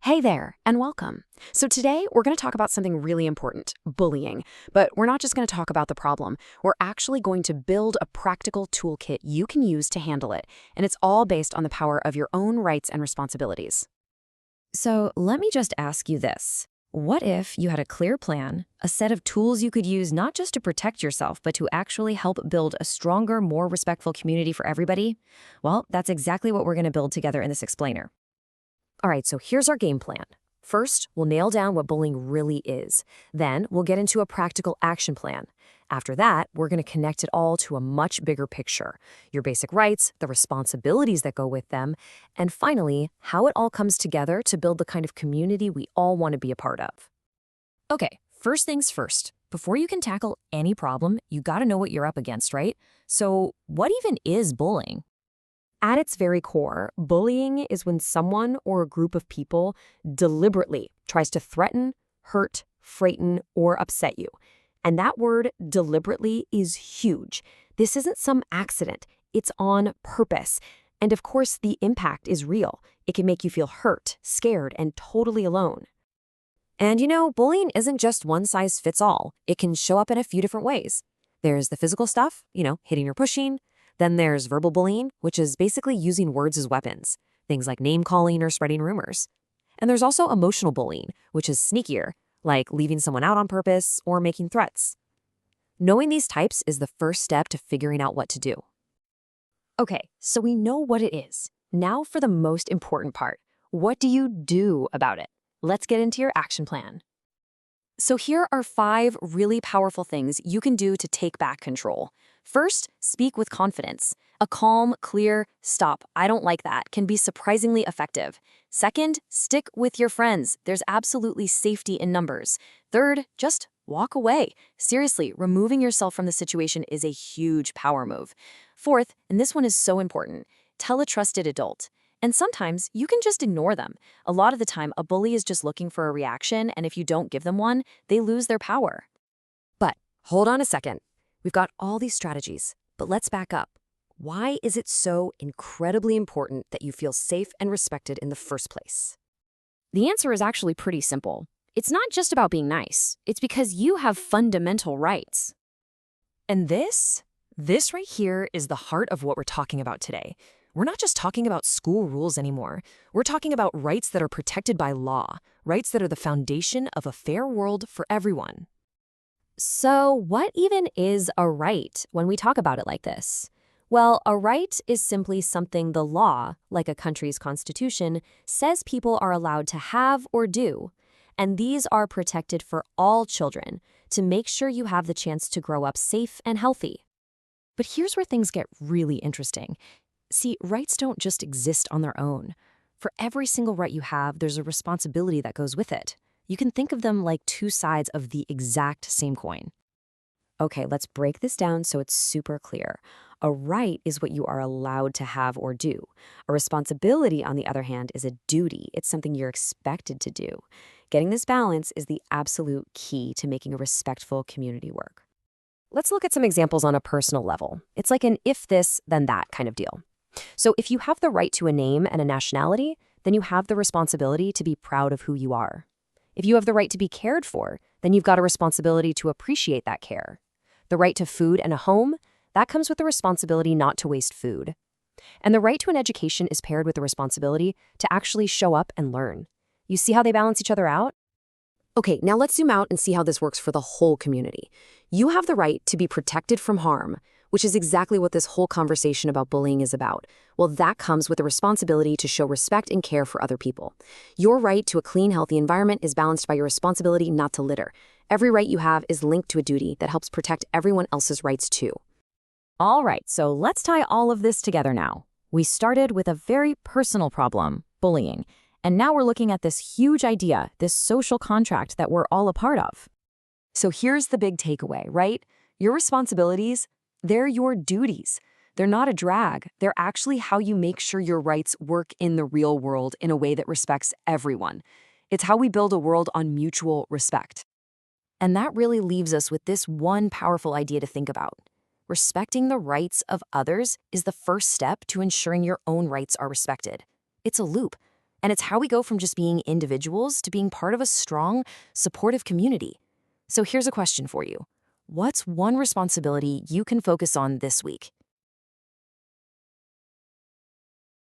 Hey there, and welcome. So today we're going to talk about something really important, bullying. But we're not just going to talk about the problem. We're actually going to build a practical toolkit you can use to handle it. And it's all based on the power of your own rights and responsibilities. So let me just ask you this. What if you had a clear plan, a set of tools you could use not just to protect yourself, but to actually help build a stronger, more respectful community for everybody? Well, that's exactly what we're going to build together in this explainer. All right, so here's our game plan. First, we'll nail down what bullying really is. Then, we'll get into a practical action plan. After that, we're going to connect it all to a much bigger picture. Your basic rights, the responsibilities that go with them, and finally, how it all comes together to build the kind of community we all want to be a part of. Okay, first things first. Before you can tackle any problem, you got to know what you're up against, right? So what even is bullying? At its very core, bullying is when someone or a group of people deliberately tries to threaten, hurt, frighten, or upset you. And that word deliberately is huge. This isn't some accident. It's on purpose. And of course, the impact is real. It can make you feel hurt, scared, and totally alone. And bullying isn't just one size fits all. It can show up in a few different ways. There's the physical stuff, hitting or pushing. Then there's verbal bullying, which is basically using words as weapons, things like name-calling or spreading rumors. And there's also emotional bullying, which is sneakier, like leaving someone out on purpose or making threats. Knowing these types is the first step to figuring out what to do. Okay, so we know what it is. Now for the most important part. What do you do about it? Let's get into your action plan. So here are 5 really powerful things you can do to take back control. First, speak with confidence. A calm, clear, "Stop, I don't like that," can be surprisingly effective. Second, stick with your friends. There's absolutely safety in numbers. Third, just walk away. Seriously, removing yourself from the situation is a huge power move. Fourth, and this one is so important, tell a trusted adult. And sometimes you can just ignore them. A lot of the time, a bully is just looking for a reaction, and if you don't give them one, they lose their power. But hold on a second. We've got all these strategies, but let's back up. Why is it so incredibly important that you feel safe and respected in the first place? The answer is actually pretty simple. It's not just about being nice. It's because you have fundamental rights. And this right here is the heart of what we're talking about today. We're not just talking about school rules anymore. We're talking about rights that are protected by law, rights that are the foundation of a fair world for everyone. So what even is a right when we talk about it like this? Well, a right is simply something the law, like a country's constitution, says people are allowed to have or do. And these are protected for all children to make sure you have the chance to grow up safe and healthy. But here's where things get really interesting. See, rights don't just exist on their own. For every single right you have, there's a responsibility that goes with it. You can think of them like 2 sides of the exact same coin. Okay, let's break this down so it's super clear. A right is what you are allowed to have or do. A responsibility, on the other hand, is a duty. It's something you're expected to do. Getting this balance is the absolute key to making a respectful community work. Let's look at some examples on a personal level. It's like an if this, then that kind of deal. So if you have the right to a name and a nationality, then you have the responsibility to be proud of who you are. If you have the right to be cared for, then you've got a responsibility to appreciate that care. The right to food and a home, that comes with the responsibility not to waste food. And the right to an education is paired with the responsibility to actually show up and learn. You see how they balance each other out? Okay, now let's zoom out and see how this works for the whole community. You have the right to be protected from harm, which is exactly what this whole conversation about bullying is about. Well, that comes with the responsibility to show respect and care for other people. Your right to a clean, healthy environment is balanced by your responsibility not to litter. Every right you have is linked to a duty that helps protect everyone else's rights too. All right, so let's tie all of this together now. We started with a very personal problem, bullying, and now we're looking at this huge idea, this social contract that we're all a part of. So here's the big takeaway, right? Your responsibilities, they're your duties. They're not a drag. They're actually how you make sure your rights work in the real world in a way that respects everyone. It's how we build a world on mutual respect. And that really leaves us with this one powerful idea to think about. Respecting the rights of others is the first step to ensuring your own rights are respected. It's a loop. And it's how we go from just being individuals to being part of a strong, supportive community. So here's a question for you. What's one responsibility you can focus on this week?